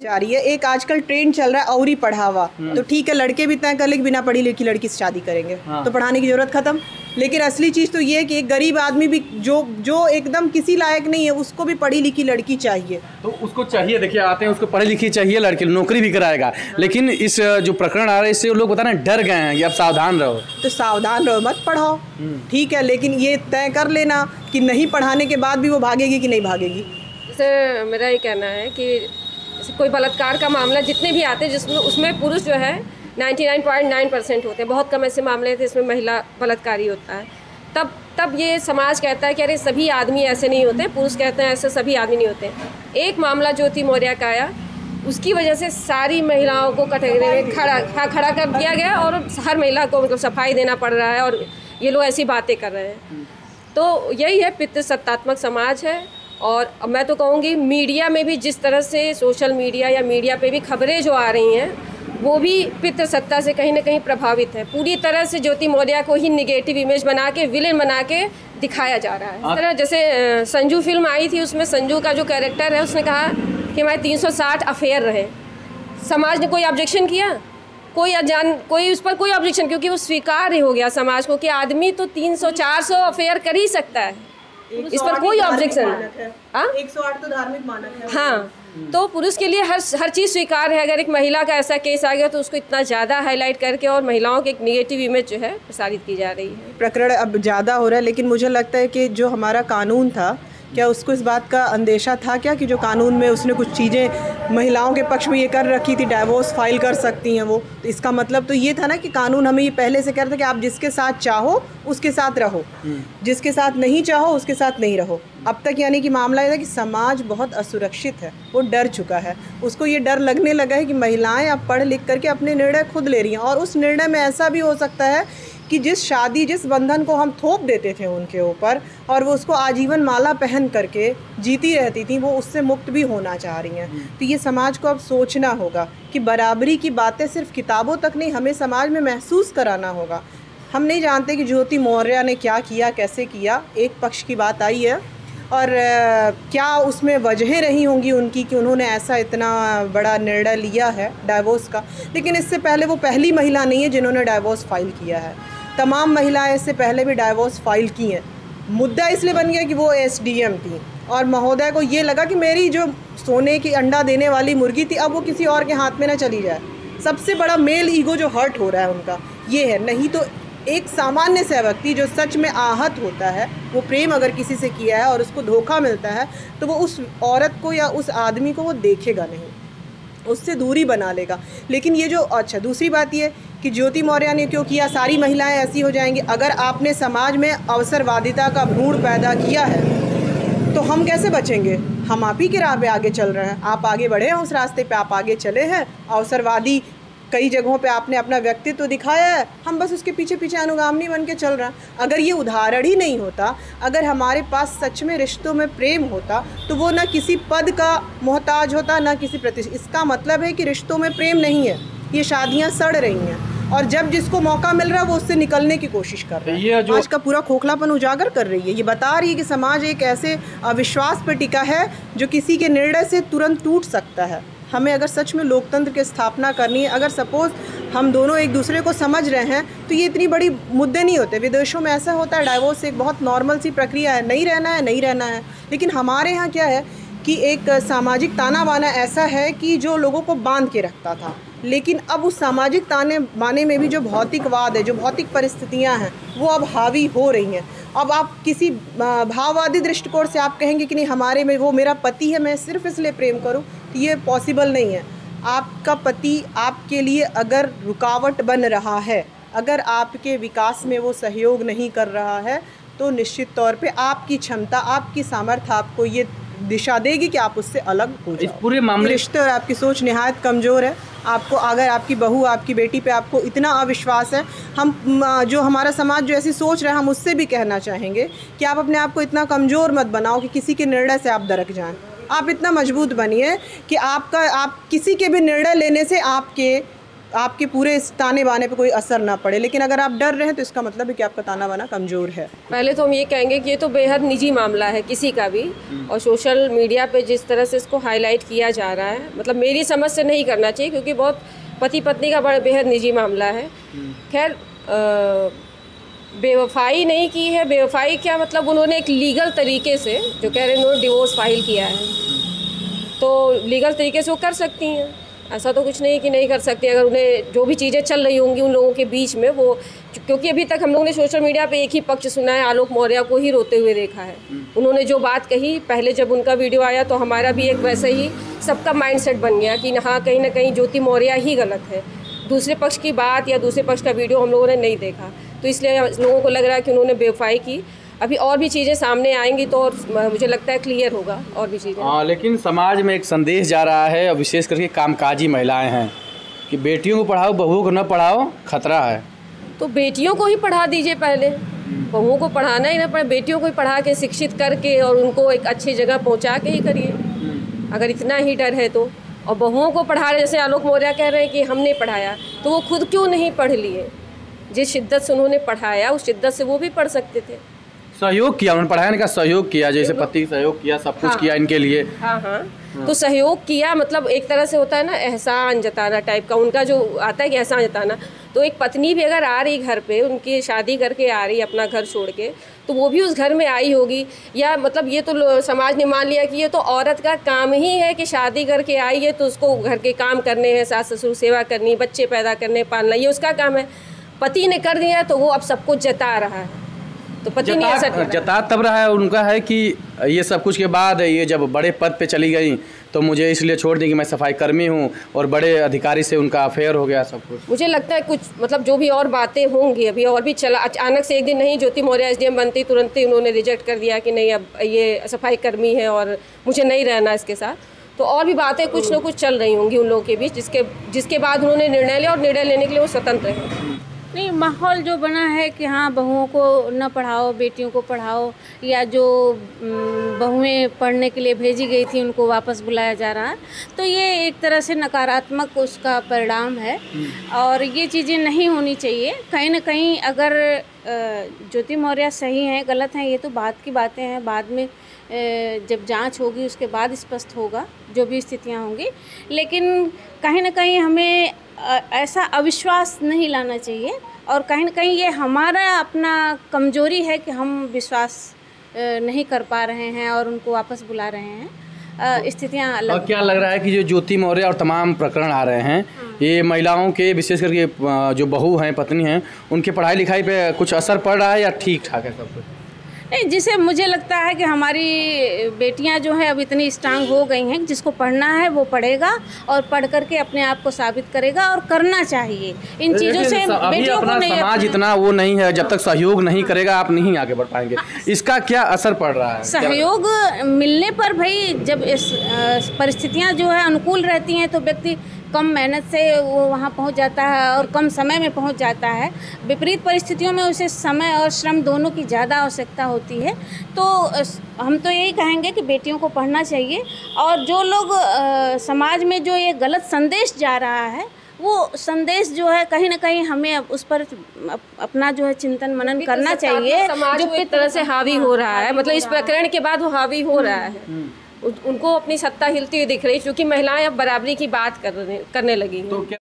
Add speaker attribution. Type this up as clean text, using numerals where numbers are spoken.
Speaker 1: जा रही है। एक आजकल ट्रेंड चल रहा है औरी पढ़ावा, तो ठीक है लड़के भी तय कर ले कि बिना पढ़ी लिखी लड़की से शादी करेंगे, तो पढ़ाने की जरूरत खत्म। लेकिन असली चीज़ तो ये है कि एक गरीब आदमी भी जो एकदम किसी लायक नहीं है उसको भी पढ़ी लिखी लड़की चाहिए।
Speaker 2: तो उसको चाहिए, देखिए आते हैं उसको पढ़ी लिखी चाहिए लड़की, नौकरी भी कराएगा। लेकिन इस जो प्रकरण आ रहा है इससे लोग बता रहे हैं डर गए हैं कि अब सावधान रहो।
Speaker 1: तो सावधान रहो, मत पढ़ाओ, ठीक है, लेकिन ये तय कर लेना कि नहीं पढ़ाने के बाद भी वो भागेगी कि नहीं भागेगी।
Speaker 3: जैसे मेरा ये कहना है कि कोई बलात्कार का मामला जितने भी आते हैं जिसमें उसमें पुरुष जो है 99.9% होते हैं, बहुत कम ऐसे मामले थे इसमें महिला बलात्कारी होता है। तब ये समाज कहता है कि अरे सभी आदमी ऐसे नहीं होते, पुरुष कहते हैं ऐसे सभी आदमी नहीं होते। एक मामला ज्योति मौर्य का आया, उसकी वजह से सारी महिलाओं को कटघरे में खड़ा कर दिया गया और हर महिला को मतलब सफाई देना पड़ रहा है और ये लोग ऐसी बातें कर रहे हैं। तो यही है, पितृसत्तात्मक समाज है। और मैं तो कहूँगी मीडिया में भी जिस तरह से सोशल मीडिया या मीडिया पे भी खबरें जो आ रही हैं वो भी पितृसत्ता से कहीं ना कहीं प्रभावित है। पूरी तरह से ज्योति मौर्य को ही निगेटिव इमेज बना के, विलेन बना के दिखाया जा रहा है। इस तरह जैसे संजू फिल्म आई थी, उसमें संजू का जो कैरेक्टर है उसने कहा कि हमारे 360 अफेयर रहे। समाज ने कोई ऑब्जेक्शन किया? कोई उस पर कोई ऑब्जेक्शन, क्योंकि वो स्वीकार्य हो गया समाज को कि आदमी तो 300-400 अफेयर कर ही सकता है, इस पर कोई ऑब्जेक्शन।
Speaker 1: 108 तो धार्मिक मानक है।
Speaker 3: हाँ, तो पुरुष के लिए हर चीज़ स्वीकार है। अगर एक महिला का ऐसा केस आ गया तो उसको इतना ज़्यादा हाईलाइट करके और महिलाओं की एक निगेटिव इमेज जो है प्रसारित की जा रही है।
Speaker 1: प्रकरण अब ज़्यादा हो रहा है, लेकिन मुझे लगता है कि जो हमारा कानून था, क्या उसको इस बात का अंदेशा था क्या कि जो कानून में उसने कुछ चीज़ें महिलाओं के पक्ष में ये कर रखी थी, डाइवोर्स फाइल कर सकती हैं वो, तो इसका मतलब तो ये था ना कि कानून हमें ये पहले से कह रहा था कि आप जिसके साथ चाहो उसके साथ रहो, जिसके साथ नहीं चाहो उसके साथ नहीं रहो। अब तक यानी कि मामला ये था कि समाज बहुत असुरक्षित है, वो डर चुका है, उसको ये डर लगने लगा है कि महिलाएं अब पढ़ लिख करके अपने निर्णय खुद ले रही हैं। और उस निर्णय में ऐसा भी हो सकता है कि जिस बंधन को हम थोप देते थे उनके ऊपर और वो उसको आजीवन माला पहन करके जीती रहती थी, वो उससे मुक्त भी होना चाह रही हैं। तो ये समाज को अब सोचना होगा कि बराबरी की बातें सिर्फ किताबों तक नहीं, हमें समाज में महसूस कराना होगा। हम नहीं जानते कि ज्योति मौर्य ने क्या किया, कैसे किया, एक पक्ष की बात आई है और क्या उसमें वजहें रही होंगी उनकी कि उन्होंने ऐसा इतना बड़ा निर्णय लिया है डाइवोर्स का। लेकिन इससे पहले वो पहली महिला नहीं है जिन्होंने डाइवोर्स फाइल किया है, तमाम महिलाएं इससे पहले भी डाइवोर्स फाइल की हैं। मुद्दा इसलिए बन गया कि वो एसडीएम थी और महोदय को ये लगा कि मेरी जो सोने की अंडा देने वाली मुर्गी थी अब वो किसी और के हाथ में ना चली जाए। सबसे बड़ा मेल ईगो जो हर्ट हो रहा है उनका ये है। नहीं तो एक सामान्य सा व्यक्ति जो सच में आहत होता है, वो प्रेम अगर किसी से किया है और उसको धोखा मिलता है तो वो उस औरत को या उस आदमी को वो देखेगा नहीं, उससे दूरी बना लेगा। लेकिन ये जो दूसरी बात ये कि ज्योति मौर्य ने क्यों किया, सारी महिलाएं ऐसी हो जाएंगी। अगर आपने समाज में अवसरवादिता का भ्रूण पैदा किया है तो हम कैसे बचेंगे? हम आप ही के राह पे आगे चल रहे हैं, आप आगे बढ़े हैं उस रास्ते पे, आप आगे चले हैं। अवसरवादी कई जगहों पे आपने अपना व्यक्तित्व दिखाया है, हम बस उसके पीछे पीछे अनुगामी बन के चल रहे हैं। अगर ये उदाहरण ही नहीं होता, अगर हमारे पास सच में रिश्तों में प्रेम होता तो वो ना किसी पद का मोहताज होता ना किसी प्रतिष्ठा। इसका मतलब है कि रिश्तों में प्रेम नहीं है, ये शादियां सड़ रही हैं और जब जिसको मौका मिल रहा है वो उससे निकलने की कोशिश कर रहा है। आज का पूरा खोखलापन उजागर कर रही है, ये बता रही है कि समाज एक ऐसे अविश्वास पर टिका है जो किसी के निर्णय से तुरंत टूट सकता है। हमें अगर सच में लोकतंत्र की स्थापना करनी है, अगर सपोज़ हम दोनों एक दूसरे को समझ रहे हैं तो ये इतनी बड़ी मुद्दे नहीं होते। विदेशों में ऐसा होता है, डाइवोर्स एक बहुत नॉर्मल सी प्रक्रिया है, नहीं रहना है नहीं रहना है। लेकिन हमारे यहाँ क्या है कि एक सामाजिक ताना बाना ऐसा है कि जो लोगों को बांध के रखता था। लेकिन अब उस सामाजिक ताने बाने में भी जो भौतिकवाद है, जो भौतिक परिस्थितियां हैं, वो अब हावी हो रही हैं। अब आप किसी भाववादी दृष्टिकोण से आप कहेंगे कि नहीं हमारे में वो मेरा पति है, मैं सिर्फ इसलिए प्रेम करूं, तो ये पॉसिबल नहीं है। आपका पति आपके लिए अगर रुकावट बन रहा है, अगर आपके विकास में वो सहयोग नहीं कर रहा है, तो निश्चित तौर पे आपकी क्षमता, आपकी सामर्थ्य आपको ये दिशा देगी कि आप उससे अलग हो जाओ।
Speaker 2: इस पूरे मामले
Speaker 1: रिश्ते और आपकी सोच निहायत कमज़ोर है। आपको अगर आपकी बहू, आपकी बेटी पे आपको इतना अविश्वास है, हम जो हमारा समाज जो ऐसी सोच रहा है, हम उससे भी कहना चाहेंगे कि आप अपने आप को इतना कमज़ोर मत बनाओ कि किसी के निर्णय से आप दरक जाएं। आप इतना मजबूत बनिए कि आप किसी के भी निर्णय लेने से आपके आपके पूरे इस ताने बाने पे कोई असर ना पड़े। लेकिन अगर आप डर रहे हैं तो इसका मतलब है कि आपका ताना बाना कमज़ोर है।
Speaker 3: पहले तो हम ये कहेंगे कि ये तो बेहद निजी मामला है किसी का भी, और सोशल मीडिया पे जिस तरह से इसको हाईलाइट किया जा रहा है, मतलब मेरी समझ से नहीं करना चाहिए, क्योंकि बहुत पति पत्नी का बड़ा बेहद निजी मामला है। खैर, बेवफाई नहीं की है, बेवफाई क्या मतलब, उन्होंने एक लीगल तरीके से, जो कह रहे हैं उन्होंने डिवोर्स फाइल किया है, तो लीगल तरीके से वो कर सकती हैं। ऐसा तो कुछ नहीं कि नहीं कर सकती। अगर उन्हें जो भी चीज़ें चल रही होंगी उन लोगों के बीच में, वो, क्योंकि अभी तक हम लोगों ने सोशल मीडिया पे एक ही पक्ष सुना है, आलोक मौर्य को ही रोते हुए देखा है। उन्होंने जो बात कही पहले, जब उनका वीडियो आया तो हमारा भी एक वैसे ही सबका माइंडसेट बन गया कि हाँ, कहीं ना कहीं ज्योति मौर्य ही गलत है। दूसरे पक्ष की बात या दूसरे पक्ष का वीडियो हम लोगों ने नहीं देखा, तो इसलिए लोगों को लग रहा है कि उन्होंने बेवफाई की। अभी और भी चीज़ें सामने आएंगी तो और मुझे लगता है क्लियर होगा और भी चीज़ें।
Speaker 2: हाँ, लेकिन समाज में एक संदेश जा रहा है, और विशेष करके कामकाजी महिलाएं हैं, कि बेटियों को पढ़ाओ, बहुओं को न पढ़ाओ, खतरा है।
Speaker 3: तो बेटियों को ही पढ़ा दीजिए पहले, बहुओं को पढ़ाना ही ना पड़े, बेटियों को ही पढ़ा के शिक्षित करके और उनको एक अच्छी जगह पहुंचा के ही करिए, अगर इतना ही डर है तो। और बहुओं को पढ़ा रहे, जैसे आलोक मौर्य कह रहे हैं कि हमने पढ़ाया, तो वो खुद क्यों नहीं पढ़ लिए? जिस शिद्दत से उन्होंने पढ़ाया उस शिद्दत से वो भी पढ़ सकते थे।
Speaker 2: सहयोग किया उन्होंने, पढ़ाने का सहयोग किया, जैसे पति सहयोग किया, सब कुछ किया इनके लिए।
Speaker 3: हाँ, तो सहयोग किया, मतलब एक तरह से होता है ना एहसान जताना टाइप का, उनका जो आता है कि एहसान जताना। तो एक पत्नी भी अगर आ रही घर पे, उनकी शादी करके आ रही अपना घर छोड़ के, तो वो भी उस घर में आई होगी, या मतलब ये तो समाज ने मान लिया कि ये तो औरत का काम ही है कि शादी करके आई है तो उसको घर के काम करने हैं, सास ससुर सेवा करनी, बच्चे पैदा करने, पालना, ये उसका काम है। पति ने कर दिया तो वो अब सब कुछ जता रहा है, तो पति ने ऐसा
Speaker 2: जता तब रहा है, उनका है कि ये सब कुछ के बाद ये जब बड़े पद पे चली गई तो मुझे इसलिए छोड़ दी कि मैं सफाई कर्मी हूँ, और बड़े अधिकारी से उनका अफेयर हो गया सब कुछ।
Speaker 3: मुझे लगता है कुछ मतलब जो भी और बातें होंगी अभी और भी चला, अचानक से एक दिन नहीं ज्योति मौर्य एसडीएम बनती तुरंत ही उन्होंने रिजेक्ट कर दिया कि नहीं अब ये सफाई कर्मी है और मुझे नहीं रहना इसके साथ। तो और भी बातें कुछ ना कुछ चल रही होंगी उन लोगों के बीच, जिसके बाद उन्होंने निर्णय लिया, और निर्णय लेने के लिए वो स्वतंत्र है।
Speaker 4: नहीं, माहौल जो बना है कि हाँ बहुओं को न पढ़ाओ, बेटियों को पढ़ाओ, या जो बहुएं पढ़ने के लिए भेजी गई थी उनको वापस बुलाया जा रहा है, तो ये एक तरह से नकारात्मक उसका परिणाम है, और ये चीज़ें नहीं होनी चाहिए। कहीं ना कहीं अगर ज्योति मौर्य सही हैं गलत हैं ये तो बाद की बातें हैं, बाद में जब जांच होगी उसके बाद स्पष्ट होगा जो भी स्थितियां होंगी। लेकिन कहीं ना कहीं हमें ऐसा अविश्वास नहीं लाना चाहिए, और कहीं ना कहीं ये हमारा अपना कमजोरी है कि हम विश्वास नहीं कर पा रहे हैं और उनको वापस बुला रहे हैं। स्थितियाँ अलग।
Speaker 2: और क्या लग रहा है कि जो ज्योति मौर्य और तमाम प्रकरण आ रहे हैं, ये महिलाओं के विशेष करके जो बहू हैं, पत्नी हैं, उनके पढ़ाई लिखाई पे कुछ असर पड़ रहा है या ठीक ठाक है सब कुछ?
Speaker 4: नहीं, जिसे मुझे लगता है कि हमारी बेटियां जो है अब इतनी स्ट्रांग हो गई हैं, जिसको पढ़ना है वो पढ़ेगा और पढ़ करके अपने आप को साबित करेगा, और करना चाहिए इन चीज़ों से। बेटियों को नहीं,
Speaker 2: समाज इतना वो नहीं है, जब तक सहयोग नहीं करेगा आप नहीं आगे बढ़ पाएंगे। इसका क्या असर पड़ रहा है?
Speaker 4: सहयोग मिलने पर भाई, जब इस परिस्थितियाँ जो है अनुकूल रहती हैं तो व्यक्ति कम मेहनत से वो वहाँ पहुँच जाता है और कम समय में पहुँच जाता है। विपरीत परिस्थितियों में उसे समय और श्रम दोनों की ज़्यादा आवश्यकता होती है। तो हम तो यही कहेंगे कि बेटियों को पढ़ना चाहिए, और जो लोग समाज में जो ये गलत संदेश जा रहा है, वो संदेश जो है कहीं ना कहीं हमें उस पर अपना जो है चिंतन मनन करना चाहिए।
Speaker 3: समाज जो एक तरह से हावी हो रहा है, मतलब इस प्रकरण के बाद वो हावी हो रहा है, उनको अपनी सत्ता हिलती हुई दिख रही है, क्योंकि महिलाएं अब बराबरी की बात करने लगी हैं।